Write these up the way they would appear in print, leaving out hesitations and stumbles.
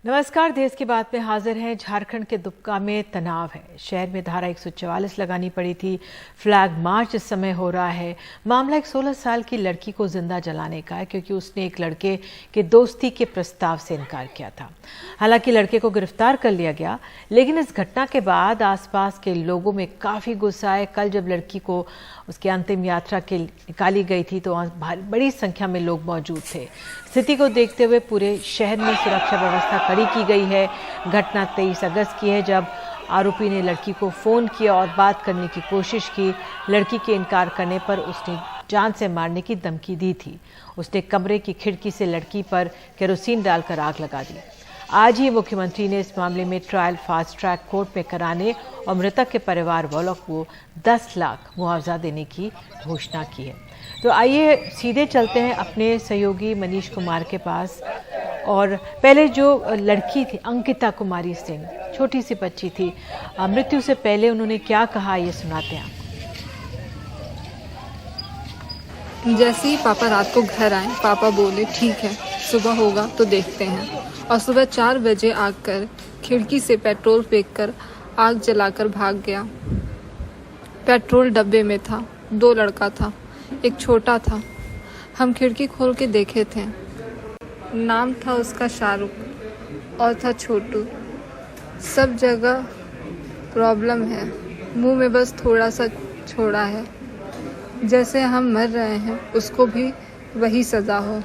नमस्कार। देश की बात में हाजिर हैं। झारखंड के दुमका में तनाव है। शहर में धारा 144 लगानी पड़ी थी। फ्लैग मार्च इस समय हो रहा है। मामला एक 16 साल की लड़की को जिंदा जलाने का है क्योंकि उसने एक लड़के के दोस्ती के प्रस्ताव से इनकार किया था। हालांकि लड़के को गिरफ्तार कर लिया गया, लेकिन इस घटना के बाद आसपास के लोगों में काफी गुस्सा है। कल जब लड़की को उसकी अंतिम यात्रा के निकाली गई थी तो वहाँ बड़ी संख्या में लोग मौजूद थे। स्थिति को देखते हुए पूरे शहर में सुरक्षा व्यवस्था कड़ी की गई है। घटना 23 अगस्त की है, जब आरोपी ने लड़की को फोन किया और बात करने की कोशिश की। लड़की के इनकार करने पर उसने जान से मारने की धमकी दी थी। उसने कमरे की खिड़की से लड़की पर केरोसिन डालकर आग लगा दी। आज ही मुख्यमंत्री ने इस मामले में ट्रायल फास्ट ट्रैक कोर्ट में कराने और मृतक के परिवार वालों को 10 लाख मुआवजा देने की घोषणा की है। तो आइए सीधे चलते हैं अपने सहयोगी मनीष कुमार के पास। और पहले जो लड़की थी अंकिता कुमारी सिंह, छोटी सी बच्ची थी, मृत्यु से पहले उन्होंने क्या कहा, ये सुनाते हैं। जैसे ही पापा रात को घर आए, पापा बोले ठीक है सुबह होगा तो देखते हैं, और सुबह 4 बजे आकर खिड़की से पेट्रोल फेंककर आग जलाकर भाग गया। पेट्रोल डब्बे में था, 2 लड़का था, एक छोटा था। हम खिड़की खोल के देखे थे, नाम था उसका शाहरुख और था छोटू। सब जगह प्रॉब्लम है, मुंह में बस थोड़ा सा छोड़ा है। जैसे हम मर रहे हैं उसको भी वही सजा हो।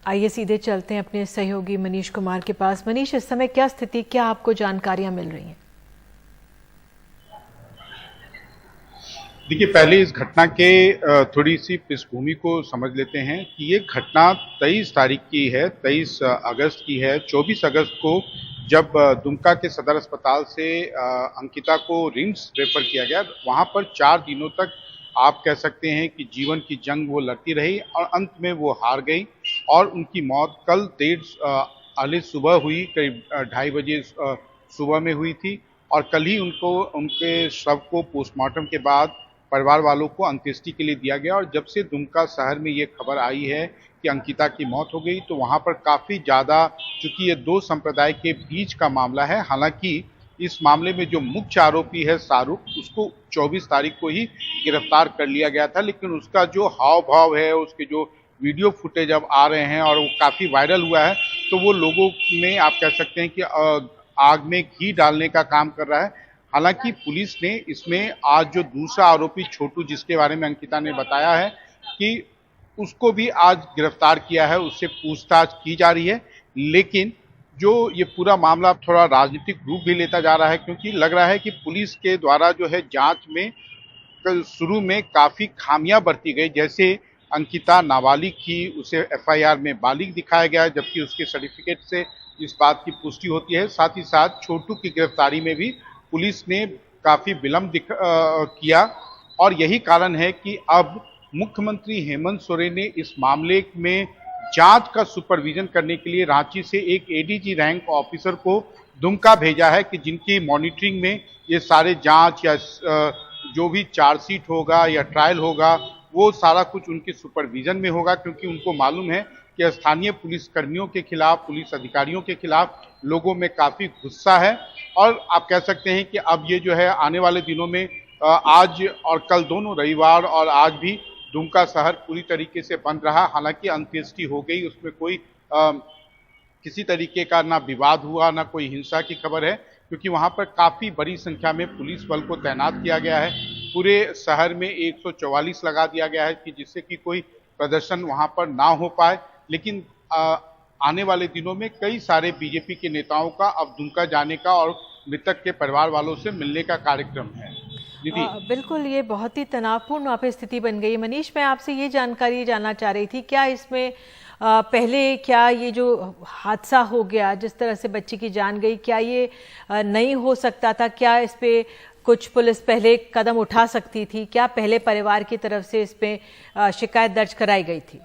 आइए सीधे चलते हैं अपने सहयोगी मनीष कुमार के पास। मनीष, इस समय क्या स्थिति, क्या आपको जानकारियां मिल रही हैं? देखिए, पहले इस घटना के थोड़ी सी पृष्ठभूमि को समझ लेते हैं कि ये घटना 23 तारीख की है, 23 अगस्त की है। 24 अगस्त को जब दुमका के सदर अस्पताल से अंकिता को रिम्स रेफर किया गया, वहां पर 4 दिनों तक आप कह सकते हैं कि जीवन की जंग वो लड़ती रही और अंत में वो हार गई और उनकी मौत कल देर अर्ली सुबह हुई, करीब 2:30 बजे सुबह में हुई थी। और कल ही उनके शव को पोस्टमार्टम के बाद परिवार वालों को अंत्येष्टि के लिए दिया गया। और जब से दुमका शहर में ये खबर आई है कि अंकिता की मौत हो गई, तो वहां पर काफी ज्यादा, चूंकि ये 2 संप्रदाय के बीच का मामला है, हालांकि इस मामले में जो मुख्य आरोपी है शाहरुख, उसको 24 तारीख को ही गिरफ्तार कर लिया गया था। लेकिन उसका जो हाव भाव है, उसके जो वीडियो फुटेज अब आ रहे हैं और वो काफी वायरल हुआ है, तो वो लोगों में आप कह सकते हैं कि आग में घी डालने का काम कर रहा है। हालांकि पुलिस ने इसमें आज जो दूसरा आरोपी छोटू, जिसके बारे में अंकिता ने बताया है कि उसको भी आज गिरफ्तार किया है, उससे पूछताछ की जा रही है। लेकिन जो ये पूरा मामला थोड़ा राजनीतिक रूप भी लेता जा रहा है, क्योंकि लग रहा है कि पुलिस के द्वारा जो है जांच में शुरू में काफी खामियां बरती गई। जैसे अंकिता नाबालिग थी, उसे एफआईआर में बालिग दिखाया गया, जबकि उसके सर्टिफिकेट से इस बात की पुष्टि होती है। साथ ही साथ छोटू की गिरफ्तारी में भी पुलिस ने काफी विलंब किया और यही कारण है कि अब मुख्यमंत्री हेमंत सोरेन ने इस मामले में जांच का सुपरविजन करने के लिए रांची से एक एडीजी रैंक ऑफिसर को दुमका भेजा है कि जिनकी मॉनिटरिंग में ये सारे जांच या जो भी चार्जशीट होगा या ट्रायल होगा, वो सारा कुछ उनके सुपरविजन में होगा। क्योंकि उनको मालूम है कि स्थानीय पुलिस कर्मियों के खिलाफ, पुलिस अधिकारियों के खिलाफ लोगों में काफी गुस्सा है। और आप कह सकते हैं कि अब ये जो है आने वाले दिनों में आज और कल दोनों, रविवार और आज भी दुमका शहर पूरी तरीके से बंद रहा। हालांकि अंत्येष्टि हो गई, उसमें कोई किसी तरीके का ना विवाद हुआ, ना कोई हिंसा की खबर है, क्योंकि वहां पर काफी बड़ी संख्या में पुलिस बल को तैनात किया गया है। पूरे शहर में 144 लगा दिया गया है कि जिससे कि कोई प्रदर्शन वहां पर ना हो पाए। लेकिन आने वाले दिनों में कई सारे बीजेपी के नेताओं का अब दुमका जाने का और मृतक के परिवार वालों से मिलने का कार्यक्रम है। दीदी, बिल्कुल, ये बहुत ही तनावपूर्ण वहाँ पे स्थिति बन गई है। मनीष, मैं आपसे ये जानकारी जानना चाह रही थी, क्या इसमें पहले क्या ये जो हादसा हो गया, जिस तरह से बच्ची की जान गई, क्या ये नहीं हो सकता था? क्या इस पे कुछ पुलिस पहले कदम उठा सकती थी? क्या पहले परिवार की तरफ से इस पे शिकायत दर्ज कराई गई थी?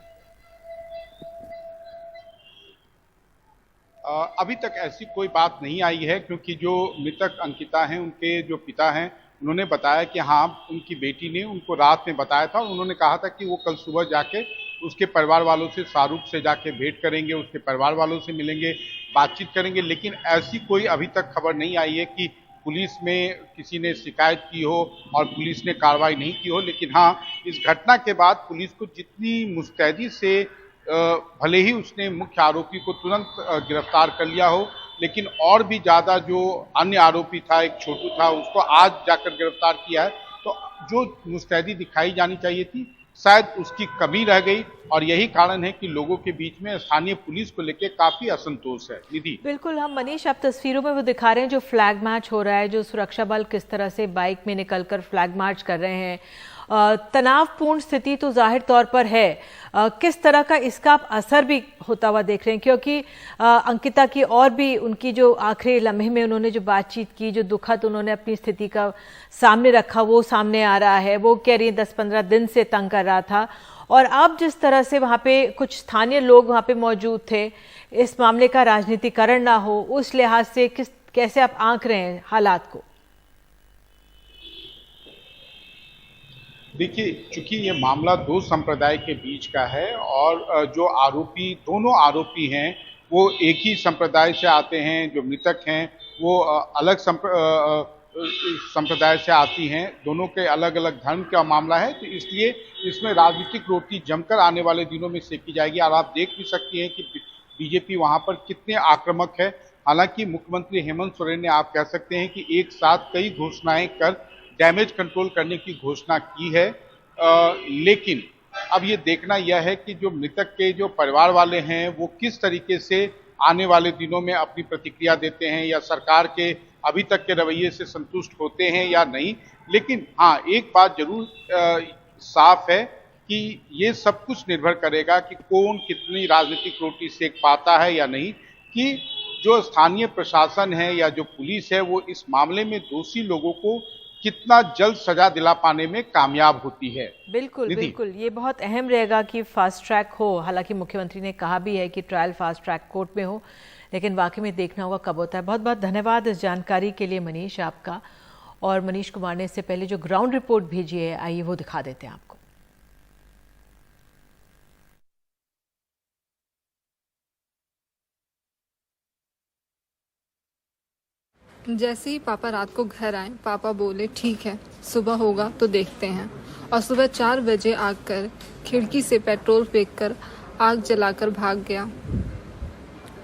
अभी तक ऐसी कोई बात नहीं आई है, क्योंकि जो मृतक अंकिता हैं, उनके जो पिता हैं, उन्होंने बताया कि हाँ, उनकी बेटी ने उनको रात में बताया था। उन्होंने कहा था कि वो कल सुबह जाके उसके परिवार वालों से, शाहरुख से जाके भेंट करेंगे, उसके परिवार वालों से मिलेंगे, बातचीत करेंगे। लेकिन ऐसी कोई अभी तक खबर नहीं आई है कि पुलिस में किसी ने शिकायत की हो और पुलिस ने कार्रवाई नहीं की हो। लेकिन हाँ, इस घटना के बाद पुलिस को जितनी मुस्तैदी से भले ही उसने मुख्य आरोपी को तुरंत गिरफ्तार कर लिया हो, लेकिन और भी ज्यादा जो अन्य आरोपी था, एक छोटू था, उसको आज जाकर गिरफ्तार किया है। तो जो मुस्तैदी दिखाई जानी चाहिए थी, शायद उसकी कमी रह गई और यही कारण है कि लोगों के बीच में स्थानीय पुलिस को लेकर काफी असंतोष है। निधि, बिल्कुल, हम मनीष आप तस्वीरों में वो दिखा रहे हैं जो फ्लैग मार्च हो रहा है, जो सुरक्षा बल किस तरह से बाइक में निकलकर फ्लैग मार्च कर रहे हैं। तनावपूर्ण स्थिति तो जाहिर तौर पर है। किस तरह का इसका आप असर भी होता हुआ देख रहे हैं, क्योंकि अंकिता की और भी उनकी जो आखिरी लम्हे में उन्होंने जो बातचीत की, जो दुखद उन्होंने अपनी स्थिति का सामने रखा, वो सामने आ रहा है। वो कह रही है 10-15 दिन से तंग कर रहा था। और अब जिस तरह से वहाँ पे कुछ स्थानीय लोग वहाँ पे मौजूद थे, इस मामले का राजनीतिकरण ना हो, उस लिहाज से कैसे आप आंक रहे हैं हालात को? देखिए, चूंकि ये मामला दो संप्रदाय के बीच का है और जो आरोपी, दोनों आरोपी हैं, वो एक ही संप्रदाय से आते हैं। जो मृतक हैं वो अलग संप्रदाय से आती हैं। दोनों के अलग अलग धर्म का मामला है, तो इसलिए इसमें राजनीतिक रोटी जमकर आने वाले दिनों में सेकी जाएगी। और आप देख भी सकती हैं कि बीजेपी वहां पर कितने आक्रामक है। हालांकि मुख्यमंत्री हेमंत सोरेन ने, आप कह सकते हैं कि एक साथ कई घोषणाएं कर डैमेज कंट्रोल करने की घोषणा की है। लेकिन अब ये देखना यह है कि जो मृतक के जो परिवार वाले हैं वो किस तरीके से आने वाले दिनों में अपनी प्रतिक्रिया देते हैं, या सरकार के अभी तक के रवैये से संतुष्ट होते हैं या नहीं। लेकिन हाँ, एक बात जरूर साफ है कि ये सब कुछ निर्भर करेगा कि कौन कितनी राजनीतिक रोटी सेक पाता है या नहीं, कि जो स्थानीय प्रशासन है या जो पुलिस है वो इस मामले में दोषी लोगों को कितना जल्द सजा दिला पाने में कामयाब होती है। बिल्कुल बिल्कुल, ये बहुत अहम रहेगा कि फास्ट ट्रैक हो। हालांकि मुख्यमंत्री ने कहा भी है कि ट्रायल फास्ट ट्रैक कोर्ट में हो, लेकिन वाकई में देखना होगा कब होता है। बहुत बहुत धन्यवाद इस जानकारी के लिए मनीष आपका। और मनीष कुमार ने इससे पहले जो ग्राउंड रिपोर्ट भेजी है, आइए वो दिखा देते हैं आपको। जैसे ही पापा रात को घर आए, पापा बोले ठीक है, सुबह होगा तो देखते हैं। और सुबह 4 बजे आकर खिड़की से पेट्रोल फेंककर आग जलाकर भाग गया।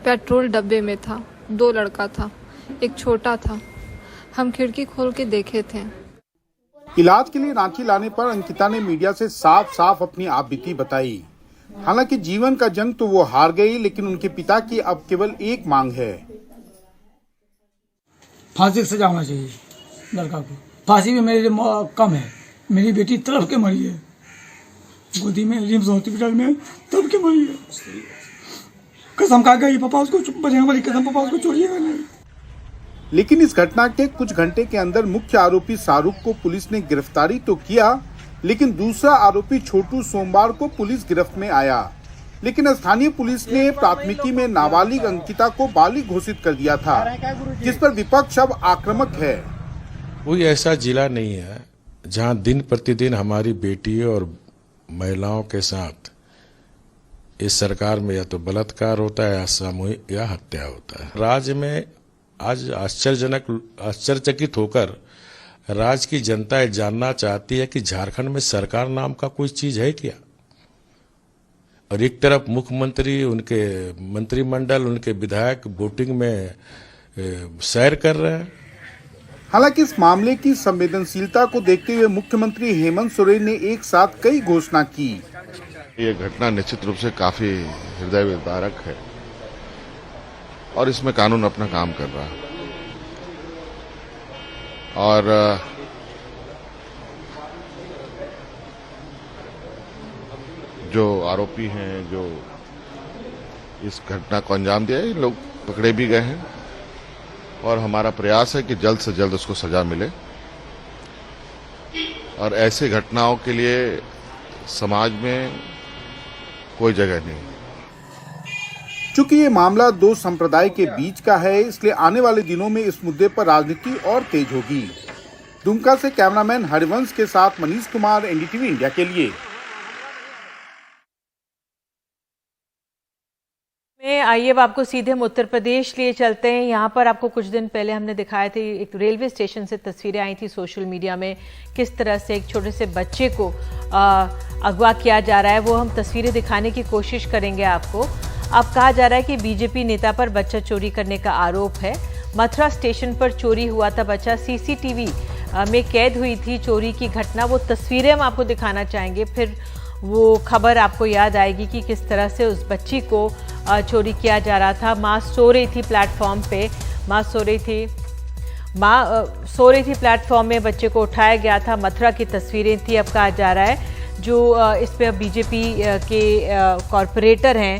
पेट्रोल डब्बे में था, 2 लड़का था, एक छोटा था। हम खिड़की खोल के देखे थे। इलाज के लिए रांची लाने पर अंकिता ने मीडिया से साफ साफ अपनी आपबीती बताई। हालांकि जीवन का जंग तो वो हार गई, लेकिन उनके पिता की अब केवल एक मांग है, फांसी की सजा होना चाहिए लड़का को। फांसी भी मेरे लिए कम है। मेरी बेटी तड़प के मरी है, गोदी में रिम्स हॉस्पिटल में तड़प के मरी है। कसम खा गई पापा उसको, बजरंग वाली कसम, पापा उसको छोड़िएगा नहीं। लेकिन इस घटना के कुछ घंटे के अंदर मुख्य आरोपी शाहरुख को पुलिस ने गिरफ्तारी तो किया, लेकिन दूसरा आरोपी छोटू सोमवार को पुलिस गिरफ्त में आया। लेकिन स्थानीय पुलिस ने प्राथमिकी में नाबालिग अंकिता को बालिग घोषित कर दिया था, जिस पर विपक्ष अब आक्रामक है। कोई ऐसा जिला नहीं है जहां दिन प्रतिदिन हमारी बेटी और महिलाओं के साथ इस सरकार में या तो बलात्कार होता है या सामूहिक या हत्या होता है। राज्य में आज आश्चर्यचकित होकर राज्य की जनता ये जानना चाहती है कि झारखंड में सरकार नाम का कोई चीज है क्या। और एक तरफ मुख्यमंत्री, उनके मंत्रिमंडल, उनके विधायक वोटिंग में सैर कर रहे हैं। हालांकि इस मामले की संवेदनशीलता को देखते हुए मुख्यमंत्री हेमंत सोरेन ने एक साथ कई घोषणा की। ये घटना निश्चित रूप से काफी हृदय विदारक है और इसमें कानून अपना काम कर रहा है। और जो आरोपी हैं, जो इस घटना को अंजाम दिया है, इन लोग पकड़े भी गए हैं और हमारा प्रयास है कि जल्द से जल्द उसको सजा मिले। और ऐसे घटनाओं के लिए समाज में कोई जगह नहीं। चूंकि ये मामला दो संप्रदाय के बीच का है, इसलिए आने वाले दिनों में इस मुद्दे पर राजनीति और तेज होगी। दुमका से कैमरामैन हरिवंश के साथ मनीष कुमार, एनडीटीवी इंडिया के लिए। आइए अब आपको सीधे हम उत्तर प्रदेश लिए चलते हैं। यहाँ पर आपको कुछ दिन पहले हमने दिखाए थे, एक रेलवे स्टेशन से तस्वीरें आई थी सोशल मीडिया में, किस तरह से एक छोटे से बच्चे को अगवा किया जा रहा है। वो हम तस्वीरें दिखाने की कोशिश करेंगे आपको। अब कहा जा रहा है कि बीजेपी नेता पर बच्चा चोरी करने का आरोप है। मथुरा स्टेशन पर चोरी हुआ था बच्चा, सीसीटीवी में कैद हुई थी चोरी की घटना। वो तस्वीरें हम आपको दिखाना चाहेंगे, फिर वो खबर आपको याद आएगी कि किस तरह से उस बच्ची को चोरी किया जा रहा था। माँ सो रही थी प्लेटफॉर्म पे, माँ सो रही थी प्लेटफॉर्म में, बच्चे को उठाया गया था। मथुरा की तस्वीरें थी। अब कहा जा रहा है जो इस पे बीजेपी के कॉरपोरेटर हैं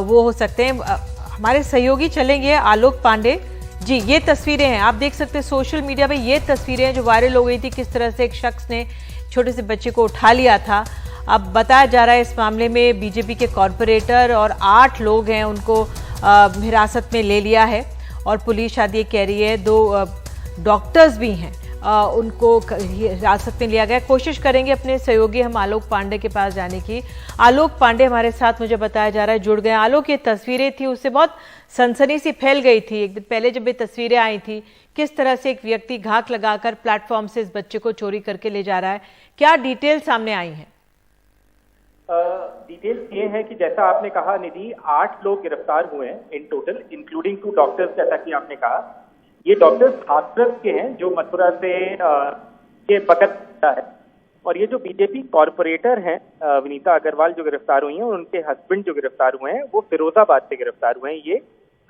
वो हो सकते हैं। हमारे सहयोगी चलेंगे आलोक पांडे जी। ये तस्वीरें हैं, आप देख सकते हैं सोशल मीडिया पे, ये तस्वीरें हैं जो वायरल हो गई थी, किस तरह से एक शख्स ने छोटे से बच्चे को उठा लिया था। अब बताया जा रहा है इस मामले में बीजेपी के कॉरपोरेटर और 8 लोग हैं, उनको हिरासत में ले लिया है। और पुलिस शायद ये कह रही है 2 डॉक्टर्स भी हैं, उनको हिरासत में लिया गया। कोशिश करेंगे अपने सहयोगी हम आलोक पांडे के पास जाने की। आलोक पांडे हमारे साथ, मुझे बताया जा रहा है, जुड़ गए। आलोक, ये तस्वीरें थी, उससे बहुत सनसनी सी फैल गई थी एक दिन पहले जब ये तस्वीरें आई थी, किस तरह से एक व्यक्ति घाक लगाकर प्लेटफॉर्म से इस बच्चे को चोरी करके ले जा रहा है। क्या डिटेल सामने आई हैं? डिटेल्स ये है कि जैसा आपने कहा निधि, 8 लोग गिरफ्तार हुए हैं इन टोटल, इंक्लूडिंग 2 डॉक्टर्स, जैसा कि आपने कहा। ये डॉक्टर्स हाथरस के हैं जो मथुरा से ये पकड़ा है। और ये जो बीजेपी कॉरपोरेटर हैं विनीता अग्रवाल जो गिरफ्तार हुई हैं, और उनके हस्बैंड जो गिरफ्तार हुए हैं वो फिरोजाबाद से गिरफ्तार हुए हैं। ये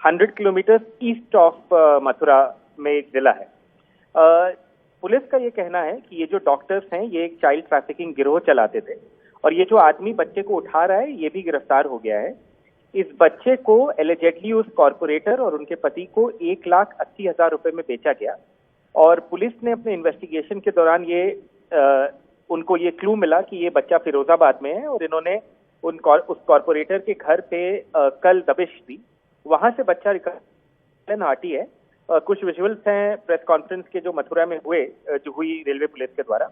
100 किलोमीटर ईस्ट ऑफ मथुरा में एक जिला है। पुलिस का ये कहना है कि ये जो डॉक्टर्स हैं ये एक चाइल्ड ट्रैफिकिंग गिरोह चलाते थे, और ये जो आदमी बच्चे को उठा रहा है ये भी गिरफ्तार हो गया है। इस बच्चे को एलिजेडली उस कॉरपोरेटर और उनके पति को 1,80,000 रुपए में बेचा गया। और पुलिस ने अपने इन्वेस्टिगेशन के दौरान उनको ये क्लू मिला कि ये बच्चा फिरोजाबाद में है, और इन्होंने उस कॉरपोरेटर के घर पे कल दबिश दी। वहां से बच्चा रिकॉर्ड हाटी है। कुछ विजुअल्स हैं प्रेस कॉन्फ्रेंस के जो मथुरा में जो हुई रेलवे पुलिस के द्वारा,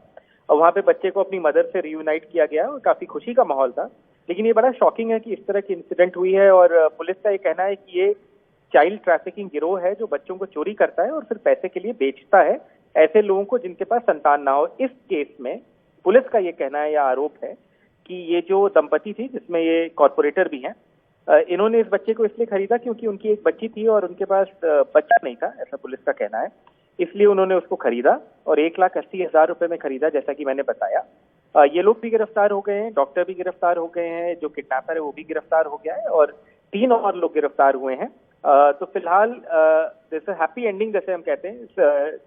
और वहां पे बच्चे को अपनी मदर से रियूनाइट किया गया और काफी खुशी का माहौल था। लेकिन ये बड़ा शॉकिंग है कि इस तरह की इंसिडेंट हुई है, और पुलिस का ये कहना है कि ये चाइल्ड ट्रैफिकिंग गिरोह है जो बच्चों को चोरी करता है और फिर पैसे के लिए बेचता है ऐसे लोगों को जिनके पास संतान ना हो। इस केस में पुलिस का ये कहना है या आरोप है कि ये जो दंपति थी, जिसमें ये कॉरपोरेटर भी हैं, इन्होंने इस बच्चे को इसलिए खरीदा क्योंकि उनकी एक बच्ची थी और उनके पास बच्चा नहीं था, ऐसा पुलिस का कहना है। इसलिए उन्होंने उसको खरीदा और 1,80,000 रुपए में खरीदा, जैसा कि मैंने बताया। ये लोग भी गिरफ्तार हो गए हैं, डॉक्टर भी गिरफ्तार हो गए हैं, जो किडनैपर है वो भी गिरफ्तार हो गया है, और 3 और लोग गिरफ्तार हुए हैं। तो फिलहाल जैसे हैप्पी एंडिंग जैसे हम कहते हैं, इस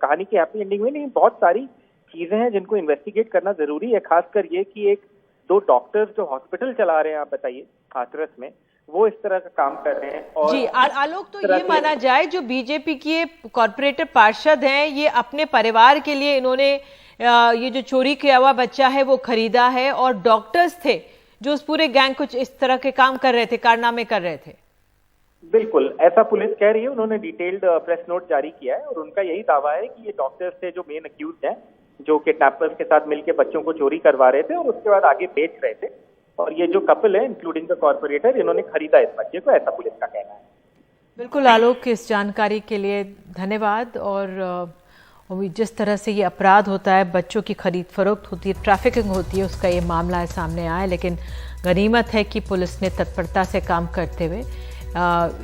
कहानी की हैप्पी एंडिंग हुई नहीं। बहुत सारी चीजें हैं जिनको इन्वेस्टिगेट करना जरूरी है, खासकर ये कि 1-2 डॉक्टर्स जो हॉस्पिटल चला रहे हैं, आप बताइए, हाथरस में, वो इस तरह का काम कर रहे हैं। और जी आलोक, तो ये माना जाए जो बीजेपी की कॉर्पोरेटर पार्षद हैं, ये अपने परिवार के लिए इन्होंने ये जो चोरी किया हुआ बच्चा है वो खरीदा है, और डॉक्टर्स थे जो उस पूरे गैंग कुछ इस तरह के काम कर रहे थे, कारनामे कर रहे थे। बिल्कुल ऐसा पुलिस कह रही है। उन्होंने डिटेल्ड प्रेस नोट जारी किया है, और उनका यही दावा है कि ये डॉक्टर्स थे जो मेन अक्यूज हैं, जो किडनैपर्स के साथ मिलकर बच्चों को चोरी करवा रहे थे और उसके बाद आगे बेच रहे थे। और ये जो कपल है, इंक्लूडिंग द कॉर्पोरेटर, इन्होंने खरीदा इस बच्चे को, ऐसा पुलिस का कहना है। बिल्कुल आलोक, इस जानकारी के लिए धन्यवाद। और जिस तरह से ये अपराध होता है, बच्चों की खरीद फरोख्त होती है, ट्रैफिकिंग होती है, उसका ये मामला है सामने आया। लेकिन गनीमत है कि पुलिस ने तत्परता से काम करते हुए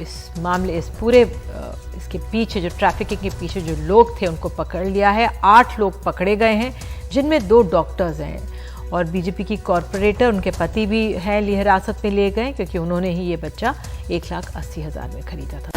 इस पूरे इसके पीछे, जो ट्रैफिकिंग के पीछे जो लोग थे, उनको पकड़ लिया है। 8 लोग पकड़े गए हैं, जिनमें 2 डॉक्टर्स हैं, और बीजेपी की कॉरपोरेटर, उनके पति भी हैं, हिरासत में लिए गए क्योंकि उन्होंने ही ये बच्चा 1,80,000 में खरीदा था।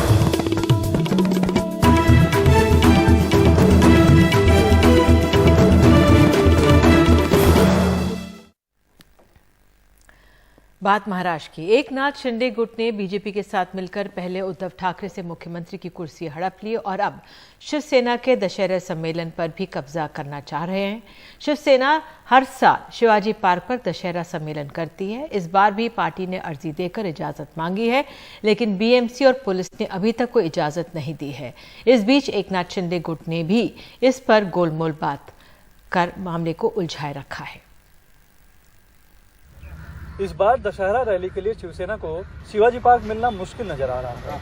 बात महाराष्ट्र की। एकनाथ शिंदे गुट ने बीजेपी के साथ मिलकर पहले उद्धव ठाकरे से मुख्यमंत्री की कुर्सी हड़प ली, और अब शिवसेना के दशहरा सम्मेलन पर भी कब्जा करना चाह रहे हैं। शिवसेना हर साल शिवाजी पार्क पर दशहरा सम्मेलन करती है। इस बार भी पार्टी ने अर्जी देकर इजाजत मांगी है, लेकिन बीएमसी और पुलिस ने अभी तक कोई इजाजत नहीं दी है। इस बीच एकनाथ शिंदे गुट ने भी इस पर गोलमोल बात कर मामले को उलझाए रखा है। इस बार दशहरा रैली के लिए शिवसेना को शिवाजी पार्क मिलना मुश्किल नजर आ रहा है।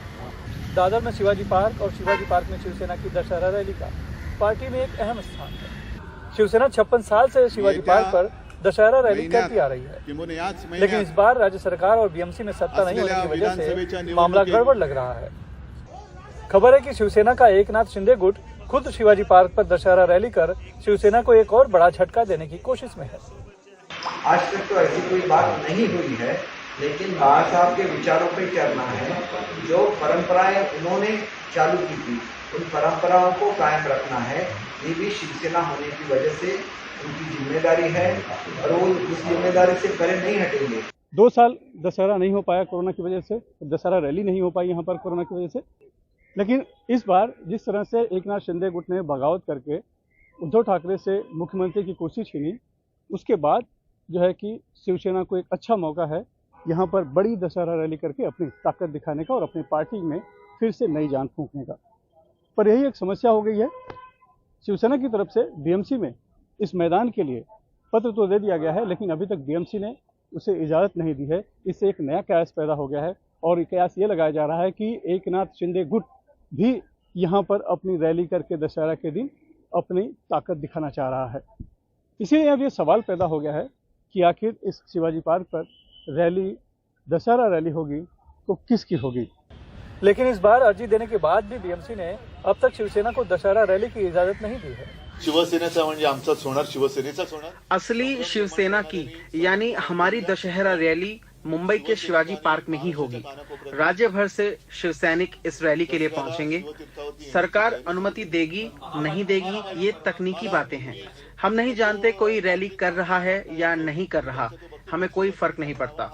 दादर में शिवाजी पार्क और शिवाजी पार्क में शिवसेना की दशहरा रैली का पार्टी में एक अहम स्थान है। शिवसेना 56 साल से शिवाजी पार्क पर दशहरा रैली करती आ रही है, लेकिन इस बार राज्य सरकार और बीएमसी में सत्ता नहीं होने की वजह से मामला गड़बड़ लग रहा है। खबर है कि शिवसेना का एकनाथ शिंदे गुट खुद शिवाजी पार्क पर दशहरा रैली कर शिवसेना को एक और बड़ा झटका देने की कोशिश में है। आज तक तो ऐसी कोई बात नहीं हुई है, लेकिन बाबा साहब के विचारों पे चलना है। जो परंपराएं उन्होंने चालू की थी, उन परंपराओं को कायम रखना है। ये भी शिवसेना होने की वजह से उनकी जिम्मेदारी है और वो इस जिम्मेदारी से परे नहीं हटेंगे। 2 साल दशहरा नहीं हो पाया कोरोना की वजह से, दशहरा रैली नहीं हो पाई यहाँ पर कोरोना की वजह से, लेकिन इस बार जिस तरह से एकनाथ शिंदे गुट ने बगावत करके उद्धव ठाकरे से मुख्यमंत्री की कुर्सी छीनी, उसके बाद जो है कि शिवसेना को एक अच्छा मौका है यहाँ पर बड़ी दशहरा रैली करके अपनी ताकत दिखाने का और अपनी पार्टी में फिर से नई जान फूंकने का। पर यही एक समस्या हो गई है, शिवसेना की तरफ से बीएमसी में इस मैदान के लिए पत्र तो दे दिया गया है, लेकिन अभी तक बीएमसी ने उसे इजाज़त नहीं दी है। इससे एक नया कयास पैदा हो गया है और कयास ये लगाया जा रहा है कि एकनाथ शिंदे गुट भी यहाँ पर अपनी रैली करके दशहरा के दिन अपनी ताकत दिखाना चाह रहा है। इसीलिए अब ये सवाल पैदा हो गया है कि आखिर इस शिवाजी पार्क पर रैली, दशहरा रैली होगी तो किसकी होगी। लेकिन इस बार अर्जी देने के बाद भी बीएमसी ने अब तक शिवसेना को दशहरा रैली की इजाजत नहीं दी है। शिवसेनेचा म्हणजे आमचाच होणार, शिवसेनेचाच होणार। असली शिवसेना की यानी हमारी दशहरा रैली मुंबई के शिवाजी पार्क में ही होगी। राज्य भर से शिवसैनिक इस रैली के लिए पहुंचेंगे। सरकार अनुमति देगी नहीं देगी ये तकनीकी बातें हैं। हम नहीं जानते कोई रैली कर रहा है या नहीं कर रहा, हमें कोई फर्क नहीं पड़ता।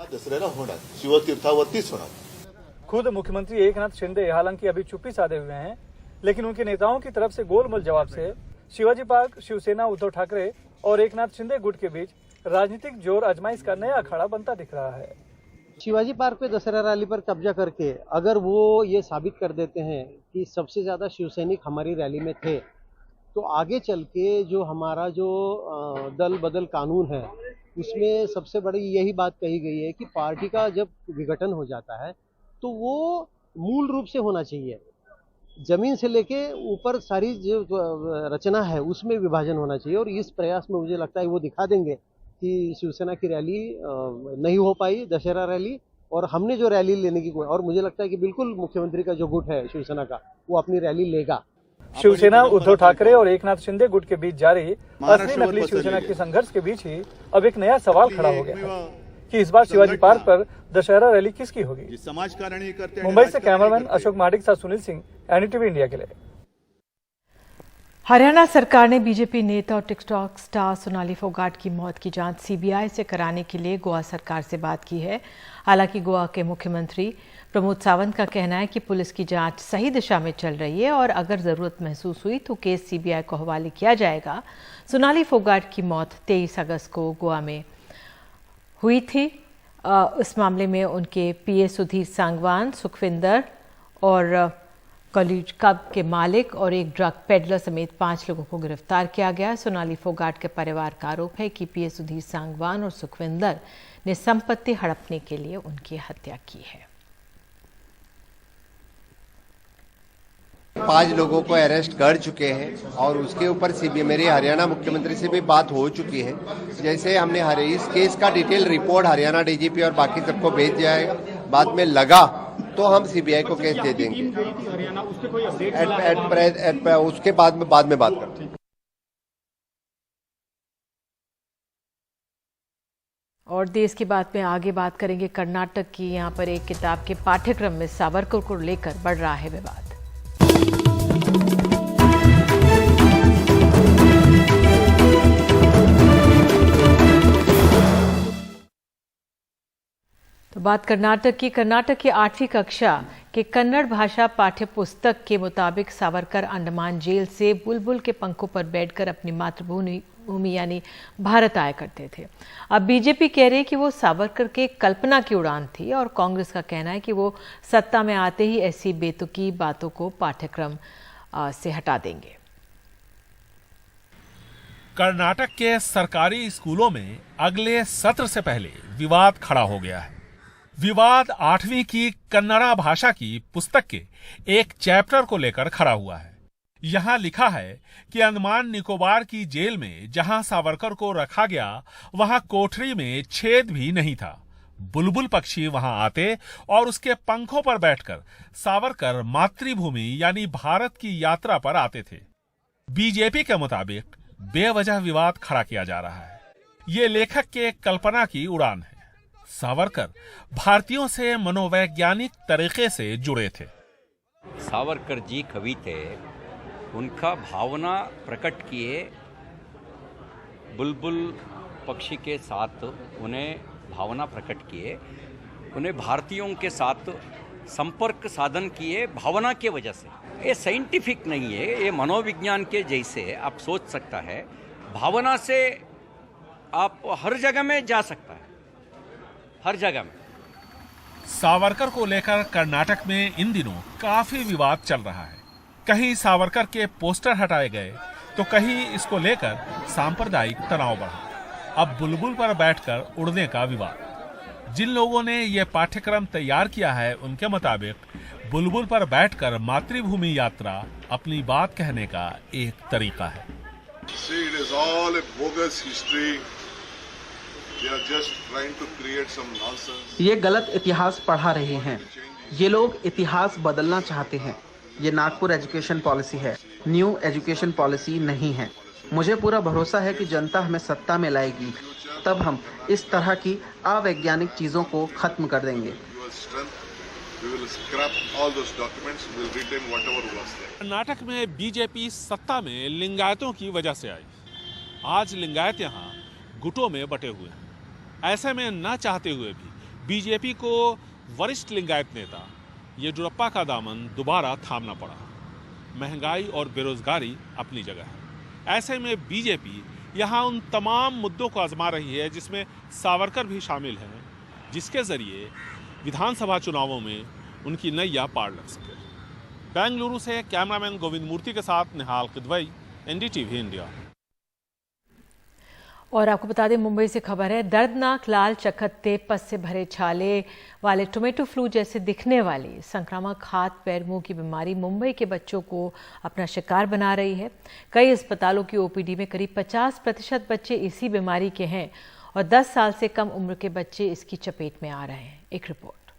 खुद मुख्यमंत्री एकनाथ शिंदे हालांकि अभी चुप्पी साधे हुए हैं, लेकिन उनके नेताओं की तरफ से गोलमोल जवाब से शिवाजी पार्क, शिवसेना, उद्धव ठाकरे और एकनाथ शिंदे गुट के बीच राजनीतिक जोर आजमाइश का नया अखाड़ा बनता दिख रहा है। शिवाजी पार्क पे दशहरा रैली पर कब्जा करके अगर वो ये साबित कर देते हैं कि सबसे ज्यादा शिवसैनिक हमारी रैली में थे, तो आगे चल के जो हमारा जो दल बदल कानून है उसमें सबसे बड़ी यही बात कही गई है कि पार्टी का जब विघटन हो जाता है तो वो मूल रूप से होना चाहिए, जमीन से लेके ऊपर सारी जो रचना है उसमें विभाजन होना चाहिए। और इस प्रयास में मुझे लगता है वो दिखा देंगे कि शिवसेना की रैली नहीं हो पाई, दशहरा रैली, और हमने जो रैली लेने की, और मुझे लगता है कि बिल्कुल मुख्यमंत्री का जो गुट है शिवसेना का वो अपनी रैली लेगा। शिवसेना, उद्धव ठाकरे और एकनाथ शिंदे गुट के बीच जारी असली नकली शिवसेना के संघर्ष के बीच ही अब एक नया सवाल खड़ा हो गया है कि इस बार शिवाजी पार्क पर दशहरा रैली किसकी होगी। मुंबई से कैमरामैन अशोक माडिक के साथ सुनील सिंह, एनडीटीवी इंडिया के लिए। हरियाणा सरकार ने बीजेपी नेता और टिकटॉक स्टार सोनाली फोगाट की मौत की जांच सीबीआई से कराने के लिए गोवा सरकार से बात की है। हालांकि गोवा के मुख्यमंत्री प्रमोद सावंत का कहना है कि पुलिस की जांच सही दिशा में चल रही है और अगर जरूरत महसूस हुई तो केस सीबीआई को हवाले किया जाएगा। सोनाली फोगाट की मौत 23 अगस्त को गोवा में हुई थी। इस मामले में उनके पीए सुधीर सांगवान, सुखविंदर और कॉलेज क्लब के मालिक और एक ड्रग पेडलर समेत 5 लोगों को गिरफ्तार किया गया। सोनाली फोगाट के परिवार का आरोप है कि पीए सुधीर सांगवान और सुखविंदर ने संपत्ति हड़पने के लिए उनकी हत्या की है। 5 लोगों को अरेस्ट कर चुके हैं और उसके ऊपर सीबीआई, मेरी हरियाणा मुख्यमंत्री से भी बात हो चुकी है। जैसे हमने इस केस का डिटेल रिपोर्ट हरियाणा डीजीपी और बाकी सबको भेज दिया है, बाद में लगा तो हम सीबीआई को केस दे देंगे। उसके बाद में बात करते हैं। और देश की बात में आगे बात करेंगे कर्नाटक की। यहाँ पर एक किताब के पाठ्यक्रम में सावरकर को लेकर बढ़ रहा है विवाद। तो बात कर्नाटक की 8वीं कक्षा के कन्नड़ भाषा पाठ्य पुस्तक के मुताबिक सावरकर अंडमान जेल से बुलबुल के पंखों पर बैठकर अपनी मातृभूमि यानी भारत आया करते थे। अब बीजेपी कह रही है कि वो सावरकर के कल्पना की उड़ान थी और कांग्रेस का कहना है कि वो सत्ता में आते ही ऐसी बेतुकी बातों को पाठ्यक्रम से हटा देंगे। कर्नाटक के सरकारी स्कूलों में अगले सत्र से पहले विवाद खड़ा हो गया है। विवाद 8वीं की कन्नड़ा भाषा की पुस्तक के एक चैप्टर को लेकर खड़ा हुआ है। यहाँ लिखा है कि अंडमान निकोबार की जेल में जहां सावरकर को रखा गया वहां कोठरी में छेद भी नहीं था। बुलबुल पक्षी वहां आते और उसके पंखों पर बैठकर सावरकर मातृभूमि यानी भारत की यात्रा पर आते थे। बीजेपी के मुताबिक बेवजह विवाद खड़ा किया जा रहा है। ये लेखक के कल्पना की उड़ान है। सावरकर भारतीयों से मनोवैज्ञानिक तरीके से जुड़े थे। सावरकर जी कवि थे, उनका भावना प्रकट किए, बुलबुल पक्षी के साथ उन्हें भावना प्रकट किए, उन्हें भारतीयों के साथ संपर्क साधन किए भावना के वजह से। ये साइंटिफिक नहीं है, ये मनोविज्ञान के जैसे आप सोच सकता है। भावना से आप हर जगह में जा सकता है, हर जगह में। सावरकर को लेकर कर्नाटक में इन दिनों काफी विवाद चल रहा है। कहीं सावरकर के पोस्टर हटाए गए तो कहीं इसको लेकर सांप्रदायिक तनाव बढ़ा। अब बुलबुल पर बैठकर उड़ने का विवाद। जिन लोगों ने ये पाठ्यक्रम तैयार किया है उनके मुताबिक बुलबुल पर बैठकर मातृभूमि यात्रा अपनी बात कहने का एक तरीका है। ये गलत इतिहास पढ़ा रहे हैं। ये लोग इतिहास बदलना चाहते हैं। ये नागपुर एजुकेशन पॉलिसी है, न्यू एजुकेशन पॉलिसी नहीं है। मुझे पूरा भरोसा है कि जनता हमें सत्ता में लाएगी, तब हम इस तरह की अवैज्ञानिक चीजों को खत्म कर देंगे। कर्नाटक में बीजेपी सत्ता में लिंगायतों की वजह से आई। आज लिंगायत यहाँ गुटों में बटे हुए हैं। ऐसे में न चाहते हुए भी बीजेपी को वरिष्ठ लिंगायत नेता येडियुरप्पा का दामन दोबारा थामना पड़ा। महंगाई और बेरोजगारी अपनी जगह है। ऐसे में बीजेपी यहाँ उन तमाम मुद्दों को आजमा रही है जिसमें सावरकर भी शामिल हैं, जिसके जरिए विधानसभा चुनावों में उनकी नैया पार लग सके। बेंगलुरु से कैमरामैन गोविंद मूर्ति के साथ निहाल किदवई, एनडीटीवी इंडिया। और आपको बता दें, मुंबई से खबर है, दर्दनाक लाल चकत्ते पस से भरे छाले वाले टोमेटो फ्लू जैसे दिखने वाली संक्रामक हाथ पैर मुंह की बीमारी मुंबई के बच्चों को अपना शिकार बना रही है। कई अस्पतालों की ओपीडी में करीब 50% बच्चे इसी बीमारी के हैं और 10 साल से कम उम्र के बच्चे इसकी चपेट में आ रहे हैं। एक रिपोर्ट।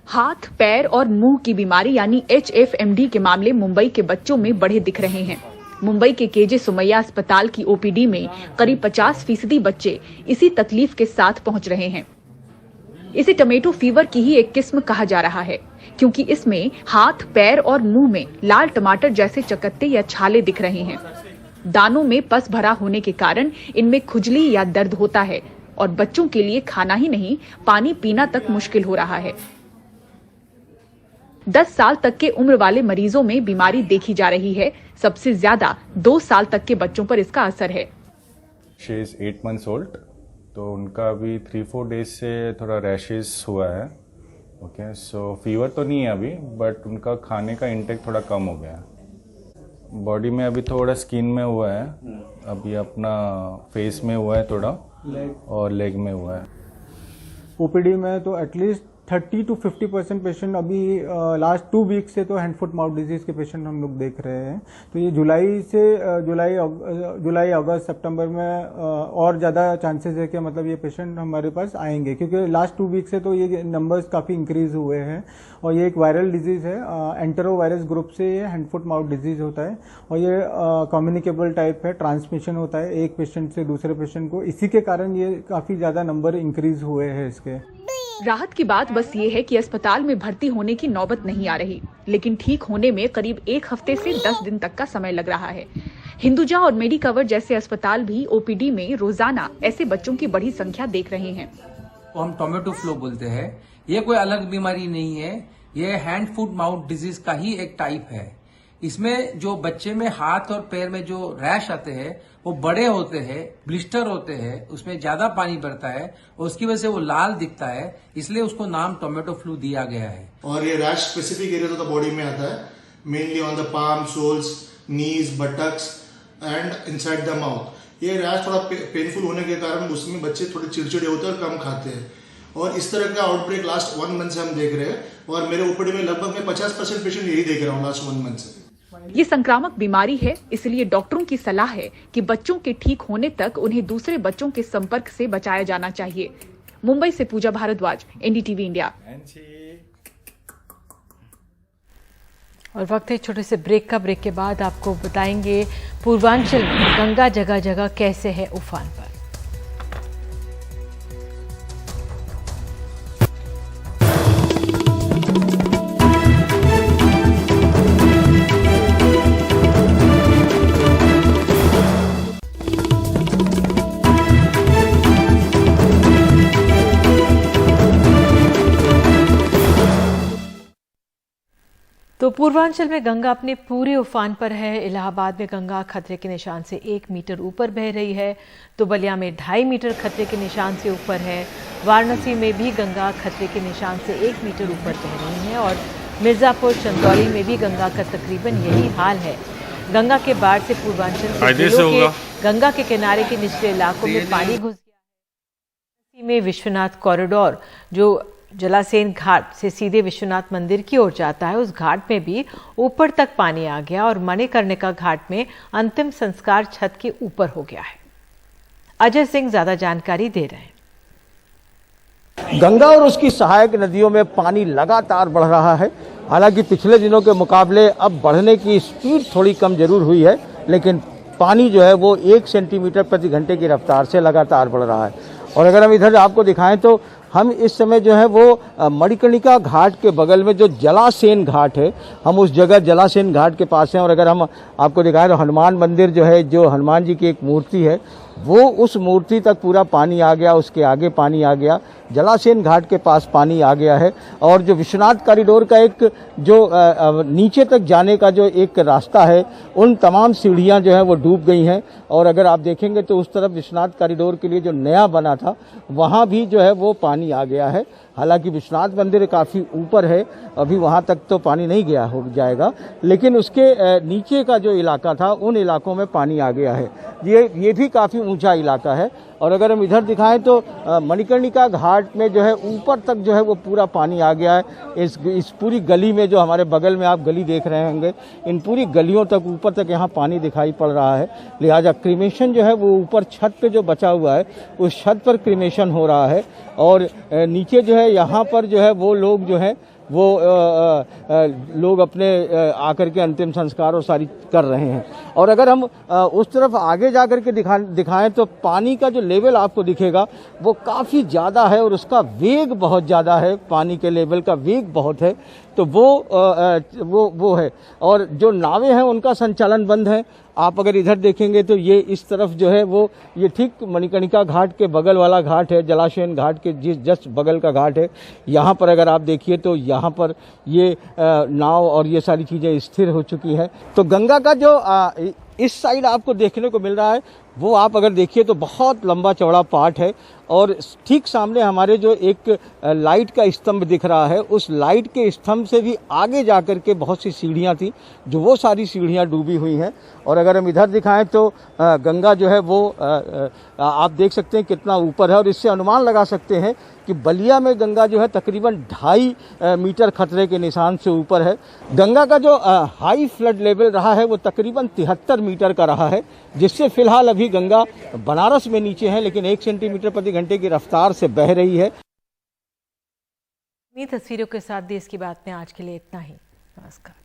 हाथ पैर और मुंह की बीमारी यानी HFMD के मामले मुंबई के बच्चों में बढ़े दिख रहे हैं। मुंबई के केजे सुमैया अस्पताल की ओपीडी में करीब 50% बच्चे इसी तकलीफ के साथ पहुंच रहे हैं। इसे टमेटो फीवर की ही एक किस्म कहा जा रहा है, क्योंकि इसमें हाथ पैर और मुंह में लाल टमाटर जैसे चकत्ते या छाले दिख रहे हैं। दानों में पस भरा होने के कारण इनमें खुजली या दर्द होता है और बच्चों के लिए खाना ही नहीं, पानी पीना तक मुश्किल हो रहा है। 10 साल तक के उम्र वाले मरीजों में बीमारी देखी जा रही है। सबसे ज्यादा 2 साल तक के बच्चों पर इसका असर है। शी इज 8 months old, तो उनका अभी 3-4 days से थोड़ा रैशेस हुआ है। ओके, सो फीवर तो नहीं है अभी, बट उनका खाने का इंटेक थोड़ा कम हो गया। बॉडी में अभी थोड़ा स्किन में हुआ है, अभी अपना फेस में हुआ है थोड़ा, और लेग में हुआ है। ओपीडी में तो एटलीस्ट 30 to 50% पेशेंट अभी लास्ट 2 वीक से तो हैंड फुट माउथ डिजीज के पेशेंट हम लोग देख रहे हैं। तो ये जुलाई अगस्त सितंबर में और ज़्यादा चांसेस है कि मतलब ये पेशेंट हमारे पास आएंगे, क्योंकि लास्ट 2 वीक से तो ये नंबर्स काफ़ी इंक्रीज हुए हैं। और ये एक वायरल डिजीज है, एंटेरोवायरस ग्रुप से ये हैंड फुट माउथ डिजीज होता है और ये कम्युनिकेबल टाइप है, ट्रांसमिशन होता है एक पेशेंट से दूसरे पेशेंट को। इसी के कारण ये काफ़ी ज़्यादा नंबर इंक्रीज हुए हैं इसके। राहत की बात बस ये है कि अस्पताल में भर्ती होने की नौबत नहीं आ रही, लेकिन ठीक होने में करीब 1 हफ्ते से 10 दिन तक का समय लग रहा है। हिंदुजा और मेडिकवर जैसे अस्पताल भी ओपीडी में रोजाना ऐसे बच्चों की बड़ी संख्या देख रहे हैं। तो हम टोमेटो फ्लू बोलते हैं। ये कोई अलग बीमारी नहीं है, ये हैंड फुट माउथ डिजीज का ही एक टाइप है। इसमें जो बच्चे में हाथ और पैर में जो रैश आते हैं वो बड़े होते हैं, ब्लिस्टर होते हैं, उसमें ज्यादा पानी भरता है और उसकी वजह से वो लाल दिखता है, इसलिए उसको नाम टोमेटो फ्लू दिया गया है। और ये रैश स्पेसिफिक एरिया तो बॉडी में आता है, mainly on the palm, soles, knees, buttocks and inside the mouth. ये रैश थोड़ा पेनफुल होने के कारण उसमें बच्चे थोड़े चिड़चिड़े होते हैं और कम खाते हैं। और इस तरह का आउटब्रेक लास्ट 1 मंथ से हम देख रहे हैं और मेरे ओपीडी में लगभग मैं 50% पेशेंट यही देख रहा हूँ लास्ट 1 मंथ से। ये संक्रामक बीमारी है, इसलिए डॉक्टरों की सलाह है कि बच्चों के ठीक होने तक उन्हें दूसरे बच्चों के संपर्क से बचाया जाना चाहिए। मुंबई से पूजा भारद्वाज, एनडीटीवी इंडिया। और वक्त है छोटे से ब्रेक का। ब्रेक के बाद आपको बताएंगे पूर्वांचल में गंगा जगह जगह कैसे है उफान पर। तो पूर्वांचल में गंगा अपने पूरे उफान पर है। इलाहाबाद में गंगा खतरे के निशान से 1 मीटर ऊपर बह रही है, तो बलिया में 2.5 मीटर खतरे के निशान से ऊपर है। वाराणसी में भी गंगा खतरे के निशान से 1 मीटर ऊपर बह रही है और मिर्जापुर, चंदौली में भी गंगा का तकरीबन यही हाल है। गंगा के बाढ़ से पूर्वांचल के जिलों के गंगा के किनारे के निचले इलाकों में पानी घुस गया है। में विश्वनाथ कॉरिडोर जो जलासेन घाट से सीधे विश्वनाथ मंदिर की ओर जाता है, उस घाट में भी ऊपर तक पानी आ गया और मणिकर्णिका घाट में अंतिम संस्कार छत के ऊपर हो गया है। अजय सिंह ज्यादा जानकारी दे रहे हैं। गंगा और उसकी सहायक नदियों में पानी लगातार बढ़ रहा है। हालांकि पिछले दिनों के मुकाबले अब बढ़ने की स्पीड थोड़ी कम जरूर हुई है, लेकिन पानी जो है वो 1 सेंटीमीटर प्रति घंटे की रफ्तार से लगातार बढ़ रहा है। और अगर हम इधर आपको दिखाएं तो हम इस समय जो है वो मणिकर्णिका घाट के बगल में जो जलासेन घाट है, हम उस जगह जलासेन घाट के पास हैं। और अगर हम आपको दिखाएं तो हनुमान मंदिर जो है, जो हनुमान जी की एक मूर्ति है, वो उस मूर्ति तक पूरा पानी आ गया, उसके आगे पानी आ गया, जलासेन घाट के पास पानी आ गया है। और जो विश्वनाथ कॉरिडोर का एक जो नीचे तक जाने का जो एक रास्ता है, उन तमाम सीढ़ियां जो है वो डूब गई हैं। और अगर आप देखेंगे तो उस तरफ विश्वनाथ कॉरिडोर के लिए जो नया बना था, वहां भी जो है वो पानी आ गया है। हालांकि विश्वनाथ मंदिर काफ़ी ऊपर है, अभी वहां तक तो पानी नहीं गया हो जाएगा, लेकिन उसके नीचे का जो इलाका था, उन इलाकों में पानी आ गया है। ये भी काफ़ी ऊंचा इलाका है। और अगर हम इधर दिखाएं तो मणिकर्णिका घाट में जो है ऊपर तक जो है वो पूरा पानी आ गया है। इस पूरी गली में, जो हमारे बगल में आप गली देख रहे होंगे, इन पूरी गलियों तक ऊपर तक यहाँ पानी दिखाई पड़ रहा है। लिहाजा क्रीमेशन जो है वो ऊपर छत पे जो बचा हुआ है, उस छत पर क्रीमेशन हो रहा है। और नीचे जो है यहाँ पर जो है वो लोग जो है वो लोग अपने आकर के अंतिम संस्कार और सारी कर रहे हैं। और अगर हम उस तरफ आगे जाकर के दिखाएं तो पानी का जो लेवल आपको दिखेगा वो काफ़ी ज़्यादा है और उसका वेग बहुत ज़्यादा है। पानी के लेवल का वेग बहुत है, तो वो है। और जो नावें हैं उनका संचालन बंद है। आप अगर इधर देखेंगे तो ये इस तरफ जो है वो ये ठीक मणिकर्णिका घाट के बगल वाला घाट है, जलाशयन घाट के जस्ट बगल का घाट है। यहाँ पर अगर आप देखिए तो यहाँ पर ये नाव और ये सारी चीज़ें स्थिर हो चुकी हैं। तो गंगा का जो इस साइड आपको देखने को मिल रहा है, वो आप अगर देखिए तो बहुत लंबा चौड़ा पार्ट है। और ठीक सामने हमारे जो एक लाइट का स्तंभ दिख रहा है, उस लाइट के स्तंभ से भी आगे जाकर के बहुत सी सीढ़ियां थी, जो वो सारी सीढ़ियां डूबी हुई हैं। और अगर हम इधर दिखाएं तो गंगा जो है वो आप देख सकते हैं कितना ऊपर है। और इससे अनुमान लगा सकते हैं कि बलिया में गंगा जो है तकरीबन 2.5 मीटर खतरे के निशान से ऊपर है। गंगा का जो हाई फ्लड लेवल रहा है वो तकरीबन 73 मीटर का रहा है, जिससे फिलहाल अभी गंगा बनारस में नीचे है, लेकिन 1 सेंटीमीटर प्रति घंटे की रफ्तार से बह रही है। तस्वीरों के साथ देश की बात में आज के लिए इतना ही। नमस्कार।